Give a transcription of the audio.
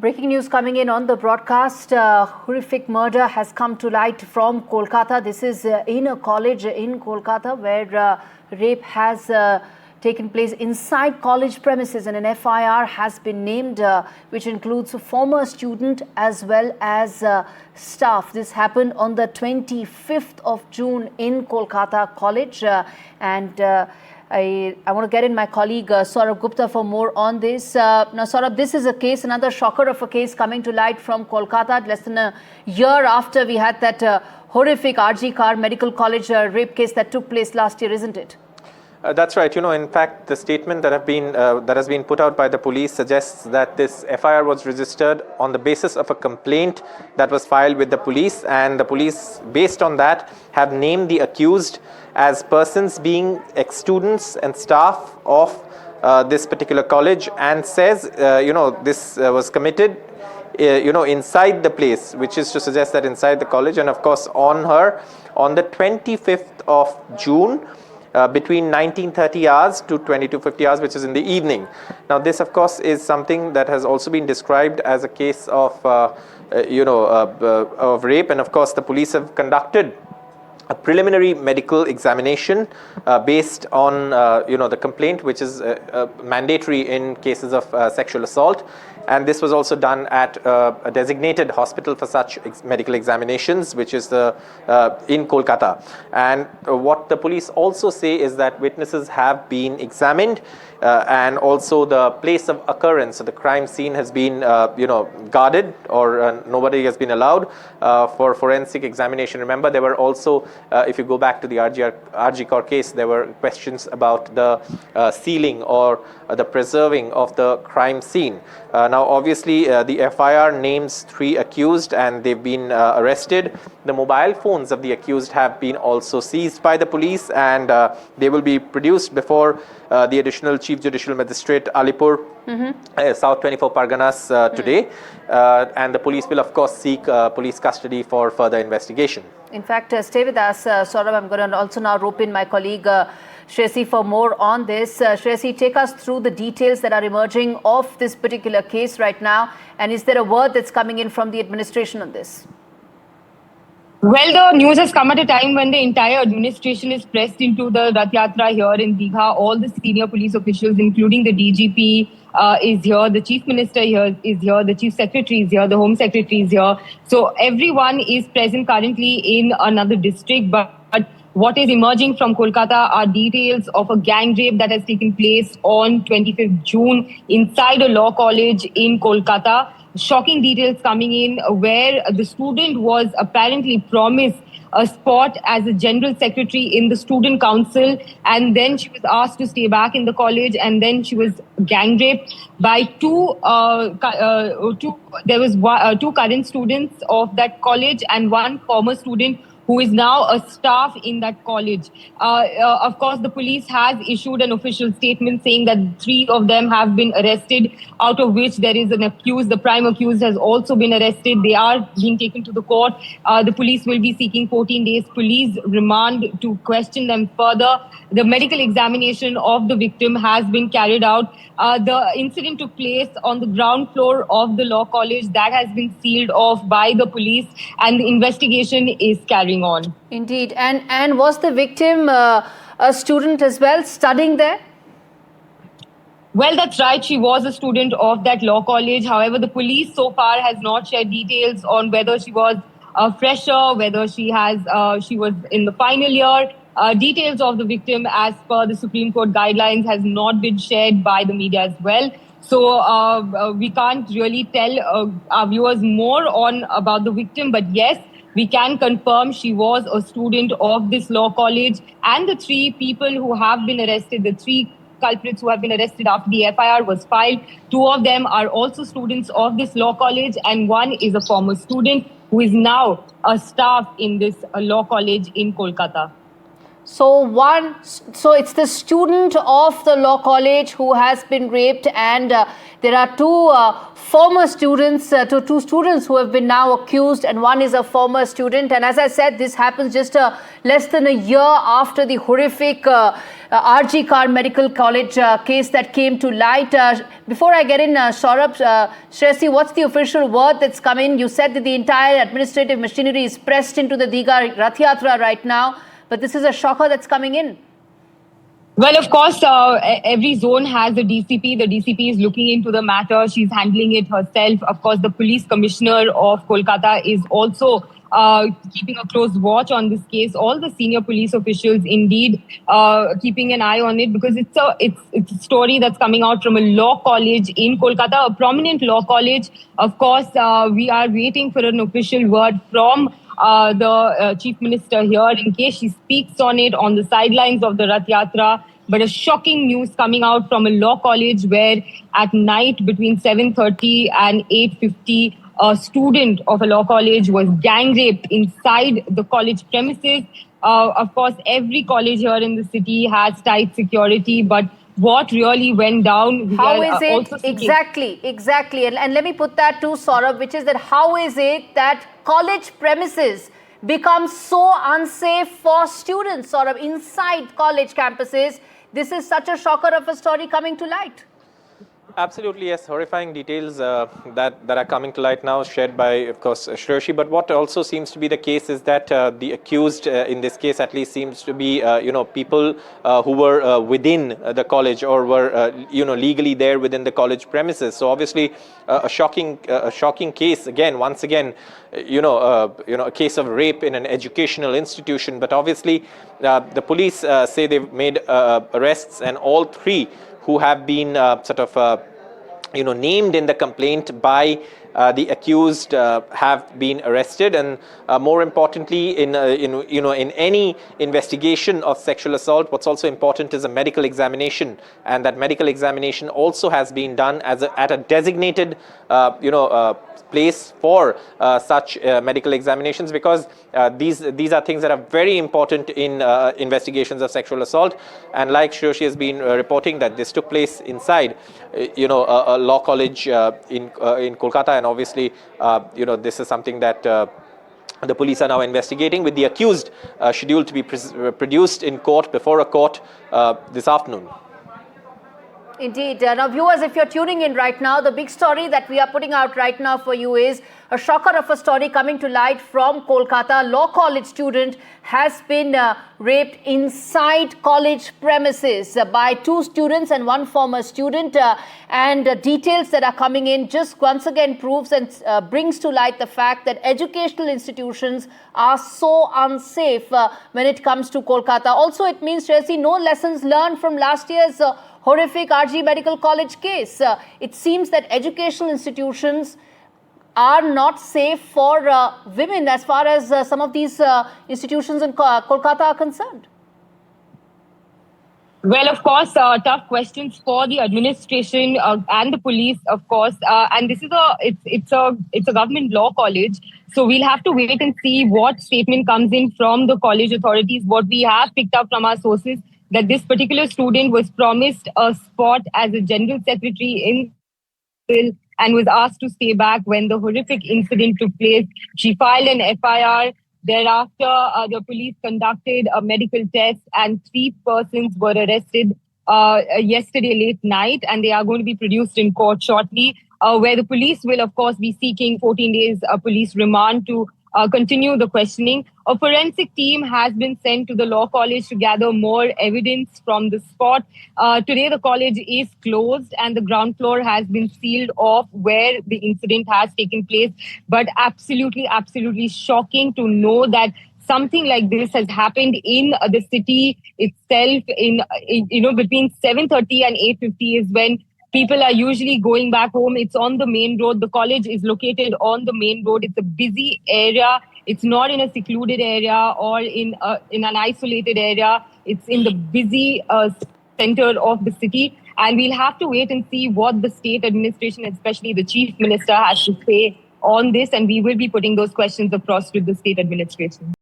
Breaking news coming in on the broadcast. Horrific murder has come to light from Kolkata. This is in a college in Kolkata where rape has taken place inside college premises, and an FIR has been named which includes a former student as well as staff. This happened on the 25th of June in Kolkata College I want to get in my colleague Saurabh Gupta for more on this. Now, Saurabh, this is a case, another shocker of a case coming to light from Kolkata less than a year after we had that horrific RG Kar Medical College rape case that took place last year, isn't it? That's right. In fact, the statement that has been put out by the police suggests that this FIR was registered on the basis of a complaint that was filed with the police, and the police, based on that, have named the accused as persons being ex-students and staff of this particular college, and says, this was committed inside the place, which is to suggest that inside the college, and of course on the 25th of June, between 19:30 hours to 22:50 hours, which is in the evening. Now, this, of course, is something that has also been described as a case of rape, and of course, the police have conducted a preliminary medical examination based on the complaint, which is mandatory in cases of sexual assault. And this was also done at a designated hospital for such medical examinations, which is in Kolkata. And what the police also say is that witnesses have been examined, and also the place of occurrence, so the crime scene has been guarded, or nobody has been allowed for forensic examination. Remember, there were also, if you go back to the RG Kar case, there were questions about the sealing or the preserving of the crime scene. Now, obviously, the FIR names 3 accused, and they've been arrested. The mobile phones of the accused have been also seized by the police, and they will be produced before the additional Chief Judicial Magistrate Alipur, South 24 Parganas today. And the police will, of course, seek police custody for further investigation. In fact, stay with us, Saurabh. I'm going to also now rope in my colleague Shresi for more on this. Shresi, take us through the details that are emerging of this particular case right now. And is there a word that's coming in from the administration on this? Well, the news has come at a time when the entire administration is pressed into the Rath Yatra here in Digha. All the senior police officials, including the DGP, is here. The Chief Minister here is here. The Chief Secretary is here. The Home Secretary is here. So everyone is present currently in another district. But what is emerging from Kolkata are details of a gang rape that has taken place on 25th June inside a law college in Kolkata. Shocking details coming in where the student was apparently promised a spot as a general secretary in the student council, and then she was asked to stay back in the college, and then she was gang raped by two current students of that college and one former student who is now a staff in that college. Of course, the police has issued an official statement saying that 3 of them have been arrested, out of which there is an accused. The prime accused has also been arrested. They are being taken to the court. The police will be seeking 14 days police remand to question them further. The medical examination of the victim has been carried out. The incident took place on the ground floor of the law college. That has been sealed off by the police, and the investigation is carrying on. Indeed. And was the victim a student as well, studying there? Well, that's right. She was a student of that law college. However, the police so far has not shared details on whether she was a fresher, whether she was in the final year. Details of the victim, as per the Supreme Court guidelines, has not been shared by the media as well. So we can't really tell our viewers more about the victim. But yes, we can confirm she was a student of this law college, and the 3 people who have been arrested, the 3 culprits who have been arrested after the FIR was filed, 2 of them are also students of this law college, and 1 is a former student who is now a staff in this law college in Kolkata. So it's the student of the law college who has been raped, and there are 2 former students, 2 students who have been now accused, and 1 is a former student. And as I said, this happens just less than a year after the horrific RG Kar Medical College case that came to light. Before I get in, Saurabh, Shresi, what's the official word that's come in? You said that the entire administrative machinery is pressed into the Diga Rath Yatra right now, but this is a shocker that's coming in. Well, of course, every zone has a DCP. The DCP is looking into the matter. She's handling it herself. Of course, the police commissioner of Kolkata is also keeping a close watch on this case. All the senior police officials, indeed, keeping an eye on it, because it's a story that's coming out from a law college in Kolkata, a prominent law college. Of course, we are waiting for an official word from the Chief Minister here in case she speaks on it on the sidelines of the Rath Yatra. But a shocking news coming out from a law college where at night between 7:30 and 8:50, a student of a law college was gang raped inside the college premises. Of course, every college here in the city has tight security, but what really went down? How is it exactly? And let me put that to Saurabh, which is that how is it that college premises become so unsafe for students, Saurabh, inside college campuses? This is such a shocker of a story coming to light. Absolutely, yes. Horrifying details that are coming to light now, shared by, of course, Shreshi. But what also seems to be the case is that the accused, in this case at least, seems to be, people who were within the college or were, legally there within the college premises. So obviously, a shocking case. Once again, a case of rape in an educational institution. But obviously, the police say they've made arrests, and all three who have been named in the complaint by the accused have been arrested. And more importantly, in any investigation of sexual assault, what's also important is a medical examination, and that medical examination also has been done at a designated place for such medical examinations, because these are things that are very important in investigations of sexual assault. And like Shreshi has been reporting, that this took place inside a law college in Kolkata, and obviously this is something that the police are now investigating, with the accused scheduled to be produced in court, before a court, this afternoon. Indeed. Now, viewers, if you're tuning in right now, the big story that we are putting out right now for you is a shocker of a story coming to light from Kolkata. Law college student has been raped inside college premises by two students and one former student. And details that are coming in just once again proves and brings to light the fact that educational institutions are so unsafe when it comes to Kolkata. Also, it means, Tracy, no lessons learned from last year's horrific RG Medical College case. It seems that educational institutions are not safe for women as far as some of these institutions in Kolkata are concerned. Well, of course, tough questions for the administration and the police, of course. And this is it's a government law college, so we'll have to wait and see what statement comes in from the college authorities. What we have picked up from our sources, that this particular student was promised a spot as a general secretary in and was asked to stay back when the horrific incident took place. She filed an FIR. Thereafter, the police conducted a medical test, and 3 persons were arrested yesterday late night, and they are going to be produced in court shortly, where the police will, of course, be seeking 14 days police remand to continue the questioning. A forensic team has been sent to the law college to gather more evidence from the spot. Today, the college is closed and the ground floor has been sealed off where the incident has taken place. But absolutely shocking to know that something like this has happened in the city itself. In between 7:30 and 8:50 is when people are usually going back home. It's on the main road. The college is located on the main road. It's a busy area. It's not in a secluded area or in an isolated area. It's in the busy center of the city. And we'll have to wait and see what the state administration, especially the chief minister, has to say on this. And we will be putting those questions across to the state administration.